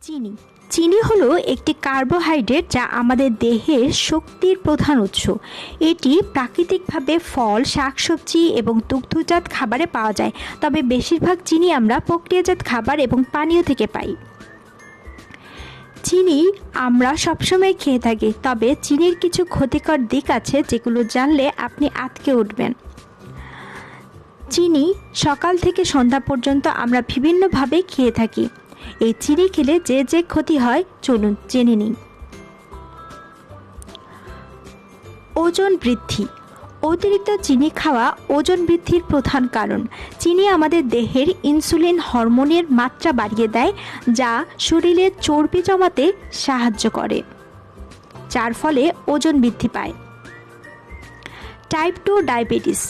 চিনি চিনি হলো একটি কার্বোহাইড্রেট যা আমাদের দেহের শক্তির প্রধান উৎস। এটি প্রাকৃতিকভাবে ফল, শাকসবজি এবং দুগ্ধজাত খাবারে পাওয়া যায়, তবে বেশিরভাগ চিনি আমরা প্রক্রিয়াজাত খাবার এবং পানীয় থেকে পাই। চিনি আমরা সবসময় খেয়ে থাকি, তবে চিনির কিছু ক্ষতিকর দিক আছে যেগুলো জানলে আপনি আঁতকে উঠবেন। চিনি সকাল থেকে সন্ধ্যা পর্যন্ত আমরা বিভিন্নভাবে খেয়ে থাকি। এই চিনি খেলে যে যে ক্ষতি হয় চলুন জেনে নিই। ওজন বৃদ্ধি। অতিরিক্ত চিনি খাওয়া ওজন বৃদ্ধির প্রধান কারণ। চিনি আমাদের দেহের ইনসুলিন হরমোনের মাত্রা বাড়িয়ে দেয়, যা শরীরে চর্বি জমাতে সাহায্য করে, যার ফলে ওজন বৃদ্ধি পায়। Type 2 diabetes.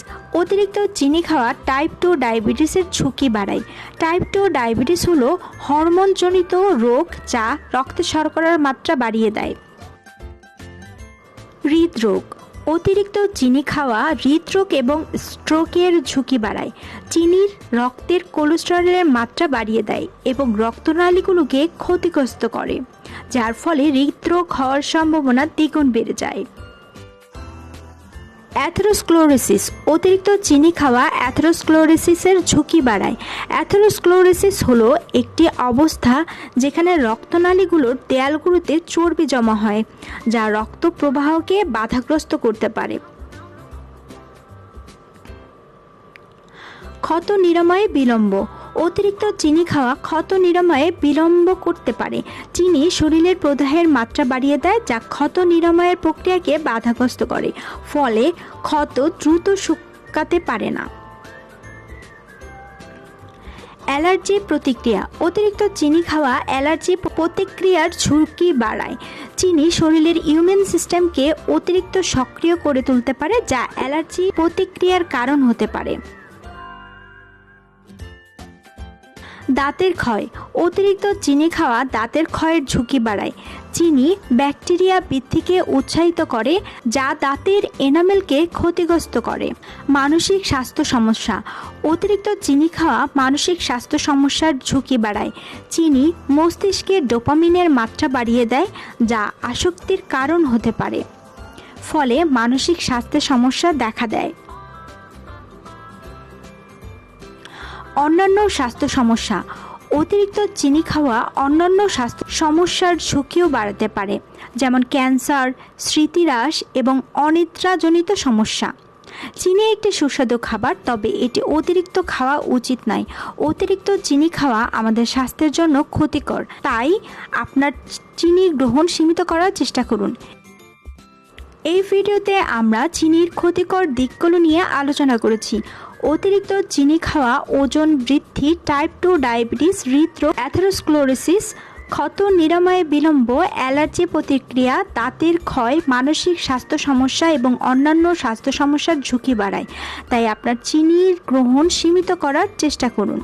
অতিরিক্ত চিনি খাওয়া টাইপ 2 ডায়াবেটিসের ঝুঁকি বাড়ায়। টাইপ 2 ডায়াবেটিস হলো হরমোনজনিত রোগ যা রক্তে শর্করার মাত্রা বাড়িয়ে দেয়। হৃদরোগ। অতিরিক্ত চিনি খাওয়া হৃদরোগ এবং স্ট্রোকের ঝুঁকি বাড়ায়। চিনির রক্তের কোলেস্টেরলের মাত্রা বাড়িয়ে দেয় এবং রক্তনালীগুলোকে ক্ষতিগ্রস্ত করে, যার ফলে হৃদরোগ হওয়ার সম্ভাবনা দ্বিগুণ বেড়ে যায়। অ্যাথেরোস্ক্লেরোসিস। অতিরিক্ত চিনি খাওয়া অ্যাথেরোস্ক্লেরোসিসের ঝুঁকি বাড়ায়। অ্যাথেরোস্ক্লেরোসিস হলো একটি অবস্থা যেখানে রক্তনালীগুলোর দেয়ালগুলোতে চর্বি জমা হয়, যা রক্ত প্রবাহকে বাধাগ্রস্ত করতে পারে। ক্ষত নিরাময়ে বিলম্ব। অতিরিক্ত চিনি খাওয়া ক্ষত নিরাময়ে বিলম্ব করতে পারে। চিনি শরীরের প্রদাহের মাত্রা বাড়িয়ে দেয়, যা ক্ষত নিরাময়ের প্রক্রিয়াকে বাধাগ্রস্ত করে, ফলে ক্ষত দ্রুত শুকাতে পারে না। অ্যালার্জি প্রতিক্রিয়া। অতিরিক্ত চিনি খাওয়া অ্যালার্জি প্রতিক্রিয়ার ঝুঁকি বাড়ায়। চিনি শরীরের ইমিউন সিস্টেমকে অতিরিক্ত সক্রিয় করে তুলতে পারে, যা অ্যালার্জি প্রতিক্রিয়ার কারণ হতে পারে। দাঁতের ক্ষয়। অতিরিক্ত চিনি খাওয়া দাঁতের ক্ষয়ের ঝুঁকি বাড়ায়। চিনি ব্যাকটেরিয়া বৃদ্ধিকে উৎসাহিত করে, যা দাঁতের এনামেলকে ক্ষতিগ্রস্ত করে। মানসিক স্বাস্থ্য সমস্যা। অতিরিক্ত চিনি খাওয়া মানসিক স্বাস্থ্য সমস্যার ঝুঁকি বাড়ায়। চিনি মস্তিষ্কে ডোপামিনের মাত্রা বাড়িয়ে দেয়, যা আসক্তির কারণ হতে পারে, ফলে মানসিক স্বাস্থ্যের সমস্যা দেখা দেয়। অন্যান্য স্বাস্থ্য সমস্যা। অতিরিক্ত চিনি খাওয়া অন্যান্য স্বাস্থ্য সমস্যার ঝুঁকিও বাড়াতে পারে, যেমন ক্যান্সার, স্মৃতিহ্রাস এবং অনিদ্রাজনিত সমস্যা। চিনি একটি সুস্বাদু খাবার, তবে এটি অতিরিক্ত খাওয়া উচিত নয়। অতিরিক্ত চিনি খাওয়া আমাদের স্বাস্থ্যের জন্য ক্ষতিকর, তাই আপনার চিনি গ্রহণ সীমিত করার চেষ্টা করুন। এই ভিডিওতে আমরা চিনির ক্ষতিকর দিকগুলো নিয়ে আলোচনা করেছি। অতিরিক্ত চিনি খাওয়া ওজন বৃদ্ধি, টাইপ 2 ডায়াবেটিস, হৃদরোগ, অ্যাথেরোস্ক্লেরোসিস, ক্ষত নিরাময়ে বিলম্ব, অ্যালার্জি প্রতিক্রিয়া, দাঁতের ক্ষয়, মানসিক স্বাস্থ্য সমস্যা এবং অন্যান্য স্বাস্থ্য সমস্যার ঝুঁকি বাড়ায়। তাই আপনার চিনির গ্রহণ সীমিত করার চেষ্টা করুন।